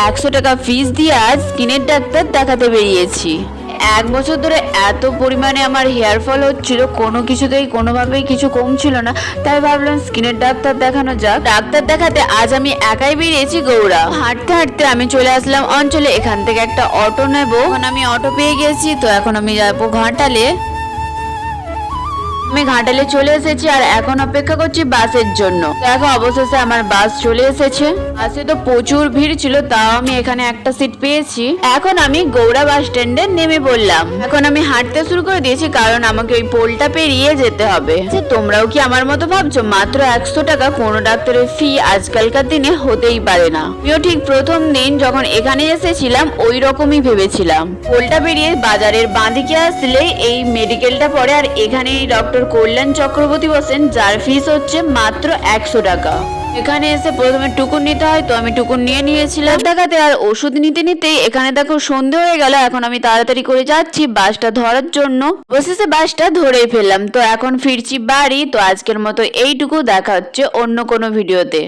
100 টাকা ফিস দিয়ে আজ স্কিনের ডাক্তার দেখাতে বেরিয়েছি। 1 বছর ধরে এত পরিমাণে আমার হেয়ার ফল হচ্ছিল, কোনো কিছুতেই কোনোভাবেই কিছু কমছিল না। তাই ভাবলাম স্কিনের ডাক্তার দেখানো যাক। ডাক্তার দেখাতে আজ আমি একাই বেরিয়েছি গৌড়া। হাঁটতে হাঁটতে আমি চলে আসলাম অঞ্চলে। এখান থেকে একটা অটো নেব। এখন আমি অটো পেয়ে গেছি, তো এখন আমি যাবো ঘাটালে। আমি ঘাটালে চলে এসেছি আর এখন অপেক্ষা করছি বাসের জন্য। দেখো অবশেষে আমার বাস চলে এসেছে। বাসে তো প্রচুর ভিড় ছিল, তাও আমি এখানে একটা সিট পেয়েছি। এখন আমি গৌড়া বাস স্ট্যান্ডে নেমে পড়লাম। এখন আমি হাঁটতে শুরু করে দিয়েছি, কারণ আমাকে ওই পোলটা পেরিয়ে যেতে হবে। তোমরাও কি আমার মতো ভাবছো মাত্র 100 টাকা কোনো ডাক্তারের ফি আজকালকার দিনে হতেই পারে না? আমিও ঠিক প্রথম দিন যখন এখানে এসেছিলাম ওই রকমই ভেবেছিলাম। পোলটা পেরিয়ে বাজারের বাঁদিকে আসলে এই মেডিকেলটা পড়ে, আর এখানে ডক্টর কল্যাণ চক্রবর্তী বসেন, যার ফিস হচ্ছে মাত্র 100 টাকা। এখানে এসে প্রথমে টুকুন নিতে হয়, তো আমি টুকুন নিয়ে নিয়েছিলাম দেখাতে। আর ওষুধ নিতে নিতেই এখানে দেখো সন্ধে হয়ে গেল। এখন আমি তাড়াতাড়ি করে যাচ্ছি বাসটা ধরার জন্য। অবশেষে বাসটা ধরেই ফেললাম। তো এখন ফিরছি বাড়ি। তো আজকের মতো এইটুকু, দেখা হচ্ছে অন্য কোনো ভিডিওতে।